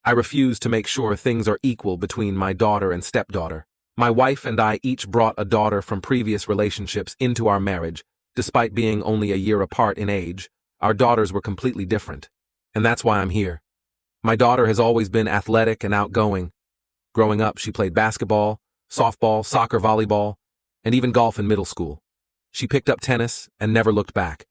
I refuse to make sure things are equal between my daughter and stepdaughter. My wife and I each brought a daughter from previous relationships into our marriage. Despite being only a year apart in age, our daughters were completely different. And that's why I'm here. My daughter has always been athletic and outgoing. Growing up, she played basketball, softball, soccer, volleyball, and even golf in middle school. She picked up tennis and never looked back.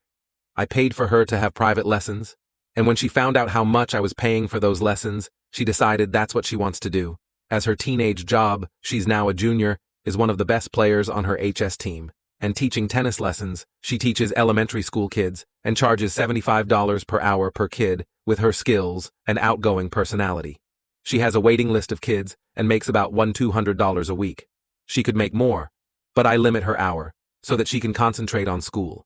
I paid for her to have private lessons, and when she found out how much I was paying for those lessons, she decided that's what she wants to do. As her teenage job, she's now a junior, is one of the best players on her HS team. And teaching tennis lessons, she teaches elementary school kids and charges $75 per hour per kid with her skills and outgoing personality. She has a waiting list of kids and makes about $200 a week. She could make more, but I limit her hour so that she can concentrate on school.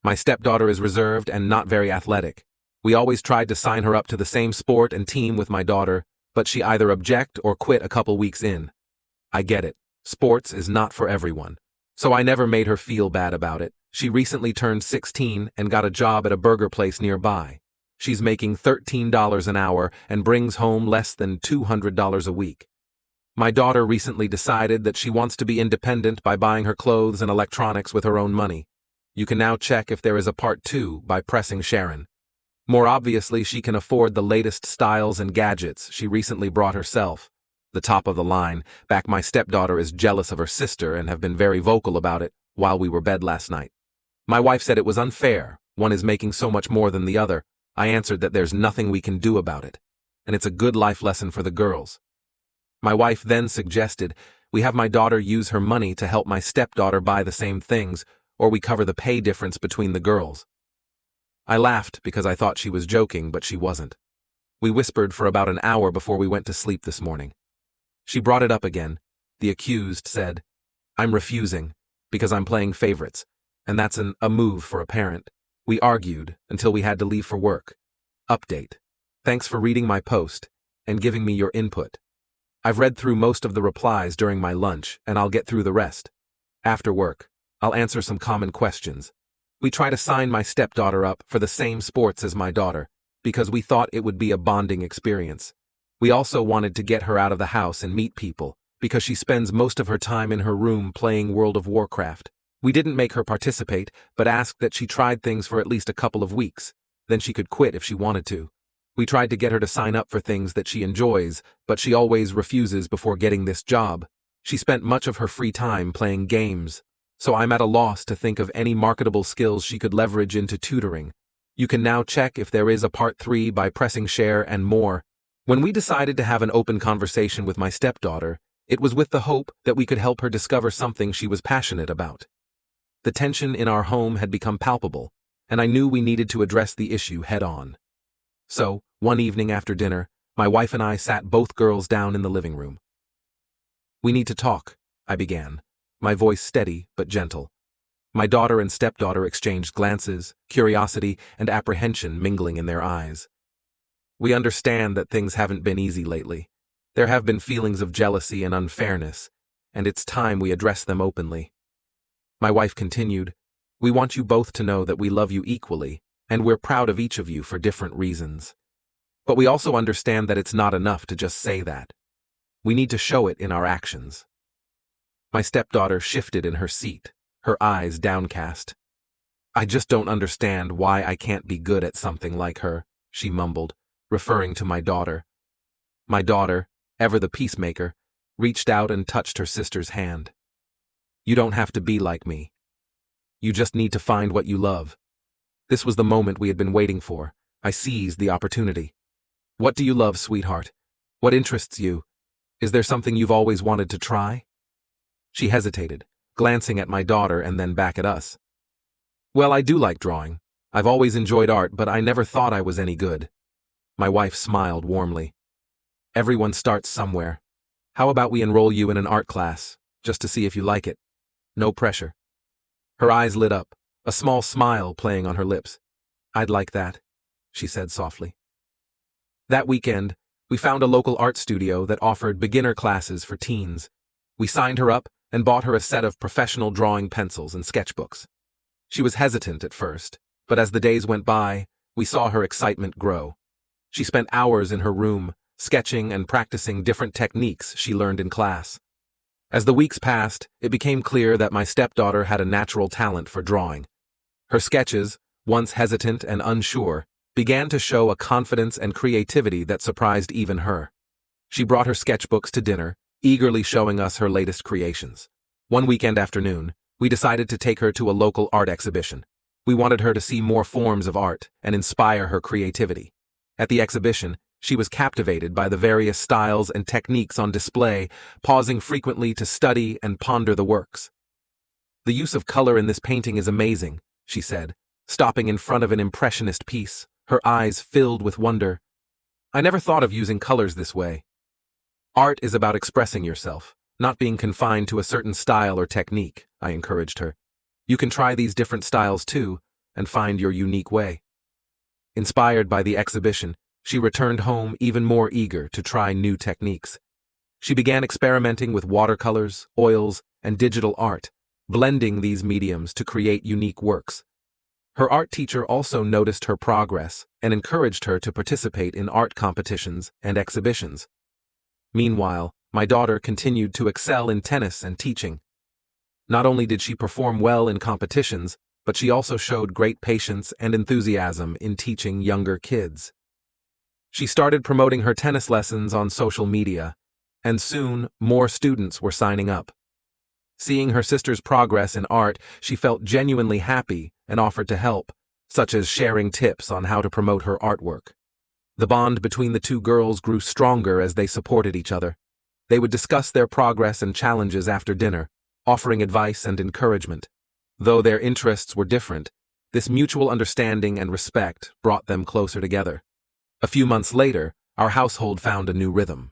My stepdaughter is reserved and not very athletic. We always tried to sign her up to the same sport and team with my daughter, but she either object or quit a couple weeks in. I get it. Sports is not for everyone. So I never made her feel bad about it. She recently turned 16 and got a job at a burger place nearby. She's making $13 an hour and brings home less than $200 a week. My daughter recently decided that she wants to be independent by buying her clothes and electronics with her own money. You can now check if there is a part 2 by pressing Sharon. More obviously, she can afford the latest styles and gadgets she recently brought herself. The top of the line. Back, my stepdaughter is jealous of her sister and have been very vocal about it while we were bed last night. My wife said it was unfair. One is making so much more than the other. I answered that there's nothing we can do about it, and it's a good life lesson for the girls. My wife then suggested we have my daughter use her money to help my stepdaughter buy the same things, or we cover the pay difference between the girls. I laughed because I thought she was joking, but she wasn't. We whispered for about an hour before we went to sleep this morning. She brought it up again. The accused said, "I'm refusing because I'm playing favorites, and that's a move for a parent." We argued until we had to leave for work. Update. Thanks for reading my post and giving me your input. I've read through most of the replies during my lunch, and I'll get through the rest. After work, I'll answer some common questions. We try to sign my stepdaughter up for the same sports as my daughter, because we thought it would be a bonding experience. We also wanted to get her out of the house and meet people, because she spends most of her time in her room playing World of Warcraft. We didn't make her participate, but asked that she tried things for at least a couple of weeks. Then she could quit if she wanted to. We tried to get her to sign up for things that she enjoys, but she always refuses before getting this job. She spent much of her free time playing games, so I'm at a loss to think of any marketable skills she could leverage into tutoring. You can now check if there is a part 3 by pressing share and more. When we decided to have an open conversation with my stepdaughter, it was with the hope that we could help her discover something she was passionate about. The tension in our home had become palpable, and I knew we needed to address the issue head-on. So, one evening after dinner, my wife and I sat both girls down in the living room. "We need to talk," I began, my voice steady but gentle. My daughter and stepdaughter exchanged glances, curiosity and apprehension mingling in their eyes. "We understand that things haven't been easy lately. There have been feelings of jealousy and unfairness, and it's time we address them openly." My wife continued, "We want you both to know that we love you equally, and we're proud of each of you for different reasons. But we also understand that it's not enough to just say that. We need to show it in our actions." My stepdaughter shifted in her seat, her eyes downcast. "I just don't understand why I can't be good at something like her," she mumbled, referring to my daughter. My daughter, ever the peacemaker, reached out and touched her sister's hand. "You don't have to be like me. You just need to find what you love." This was the moment we had been waiting for. I seized the opportunity. "What do you love, sweetheart? What interests you? Is there something you've always wanted to try?" She hesitated, glancing at my daughter and then back at us. "Well, I do like drawing. I've always enjoyed art, but I never thought I was any good." My wife smiled warmly. "Everyone starts somewhere. How about we enroll you in an art class, just to see if you like it? No pressure." Her eyes lit up, a small smile playing on her lips. "I'd like that," she said softly. That weekend, we found a local art studio that offered beginner classes for teens. We signed her up and bought her a set of professional drawing pencils and sketchbooks. She was hesitant at first, but as the days went by, we saw her excitement grow. She spent hours in her room, sketching and practicing different techniques she learned in class. As the weeks passed, it became clear that my stepdaughter had a natural talent for drawing. Her sketches, once hesitant and unsure, began to show a confidence and creativity that surprised even her. She brought her sketchbooks to dinner, eagerly showing us her latest creations. One weekend afternoon, we decided to take her to a local art exhibition. We wanted her to see more forms of art and inspire her creativity. At the exhibition, she was captivated by the various styles and techniques on display, pausing frequently to study and ponder the works. "The use of color in this painting is amazing," she said, stopping in front of an impressionist piece, her eyes filled with wonder. "I never thought of using colors this way." "Art is about expressing yourself, not being confined to a certain style or technique," I encouraged her. "You can try these different styles too, and find your unique way." Inspired by the exhibition, she returned home even more eager to try new techniques. She began experimenting with watercolors, oils, and digital art, blending these mediums to create unique works. Her art teacher also noticed her progress and encouraged her to participate in art competitions and exhibitions. Meanwhile, my daughter continued to excel in tennis and teaching. Not only did she perform well in competitions, but she also showed great patience and enthusiasm in teaching younger kids. She started promoting her tennis lessons on social media, and soon more students were signing up. Seeing her sister's progress in art, she felt genuinely happy and offered to help, such as sharing tips on how to promote her artwork. The bond between the two girls grew stronger as they supported each other. They would discuss their progress and challenges after dinner, offering advice and encouragement. Though their interests were different, this mutual understanding and respect brought them closer together. A few months later, our household found a new rhythm.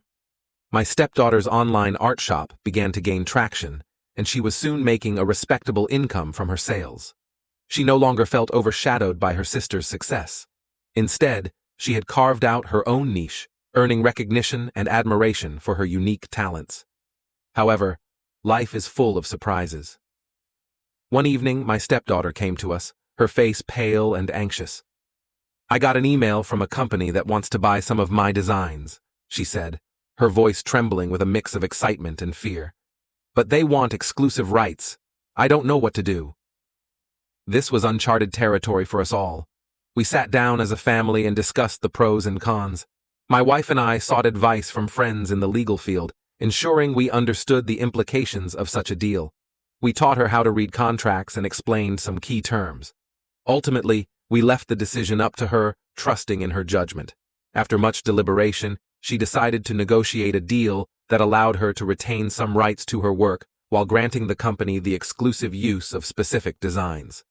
My stepdaughter's online art shop began to gain traction, and she was soon making a respectable income from her sales. She no longer felt overshadowed by her sister's success. Instead, she had carved out her own niche, earning recognition and admiration for her unique talents. However, life is full of surprises. One evening, my stepdaughter came to us, her face pale and anxious. "I got an email from a company that wants to buy some of my designs," she said, her voice trembling with a mix of excitement and fear. "But they want exclusive rights. I don't know what to do." This was uncharted territory for us all. We sat down as a family and discussed the pros and cons. My wife and I sought advice from friends in the legal field, ensuring we understood the implications of such a deal. We taught her how to read contracts and explained some key terms. Ultimately, we left the decision up to her, trusting in her judgment. After much deliberation, she decided to negotiate a deal that allowed her to retain some rights to her work while granting the company the exclusive use of specific designs.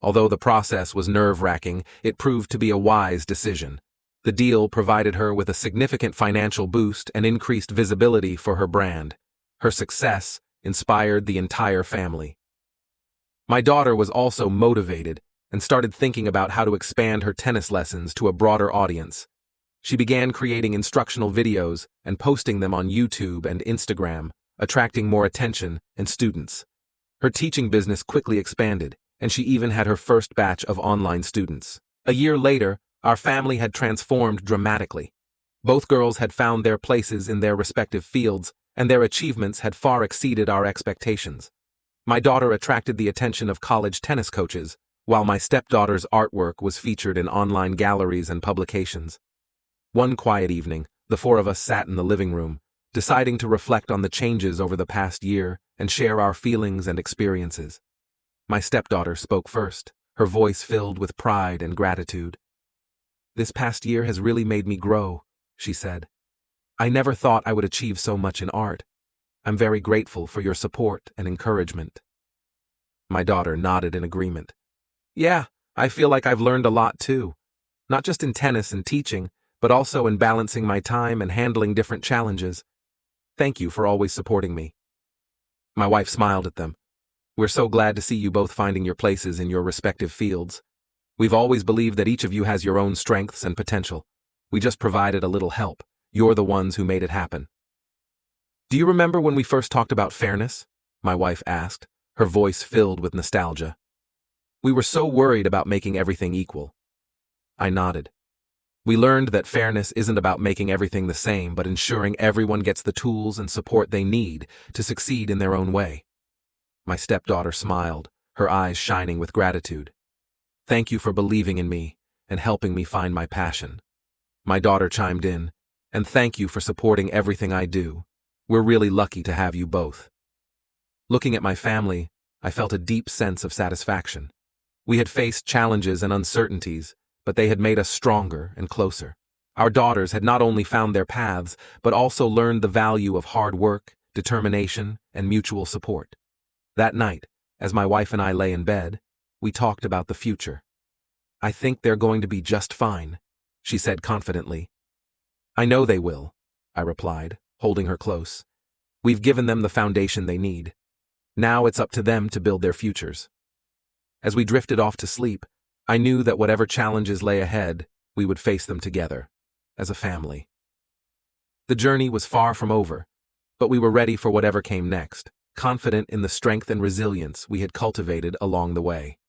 Although the process was nerve-wracking, it proved to be a wise decision. The deal provided her with a significant financial boost and increased visibility for her brand. Her success inspired the entire family. My daughter was also motivated and started thinking about how to expand her tennis lessons to a broader audience. She began creating instructional videos and posting them on YouTube and Instagram, attracting more attention and students. Her teaching business quickly expanded, and she even had her first batch of online students. A year later, our family had transformed dramatically. Both girls had found their places in their respective fields, and their achievements had far exceeded our expectations. My daughter attracted the attention of college tennis coaches, while my stepdaughter's artwork was featured in online galleries and publications. One quiet evening, the four of us sat in the living room, deciding to reflect on the changes over the past year and share our feelings and experiences. My stepdaughter spoke first, her voice filled with pride and gratitude. "This past year has really made me grow," she said. "I never thought I would achieve so much in art. I'm very grateful for your support and encouragement." My daughter nodded in agreement. "Yeah, I feel like I've learned a lot too. Not just in tennis and teaching, but also in balancing my time and handling different challenges. Thank you for always supporting me." My wife smiled at them. "We're so glad to see you both finding your places in your respective fields. We've always believed that each of you has your own strengths and potential. We just provided a little help. You're the ones who made it happen." "Do you remember when we first talked about fairness?" my wife asked, her voice filled with nostalgia. "We were so worried about making everything equal." I nodded. We learned that fairness isn't about making everything the same, but ensuring everyone gets the tools and support they need to succeed in their own way. My stepdaughter smiled, her eyes shining with gratitude. Thank you for believing in me and helping me find my passion. My daughter chimed in, and thank you for supporting everything I do. We're really lucky to have you both. Looking at my family, I felt a deep sense of satisfaction. We had faced challenges and uncertainties, but they had made us stronger and closer. Our daughters had not only found their paths, but also learned the value of hard work, determination, and mutual support. That night, as my wife and I lay in bed, we talked about the future. I think they're going to be just fine, she said confidently. I know they will, I replied, holding her close. We've given them the foundation they need. Now it's up to them to build their futures. As we drifted off to sleep, I knew that whatever challenges lay ahead, we would face them together, as a family. The journey was far from over, but we were ready for whatever came next, confident in the strength and resilience we had cultivated along the way.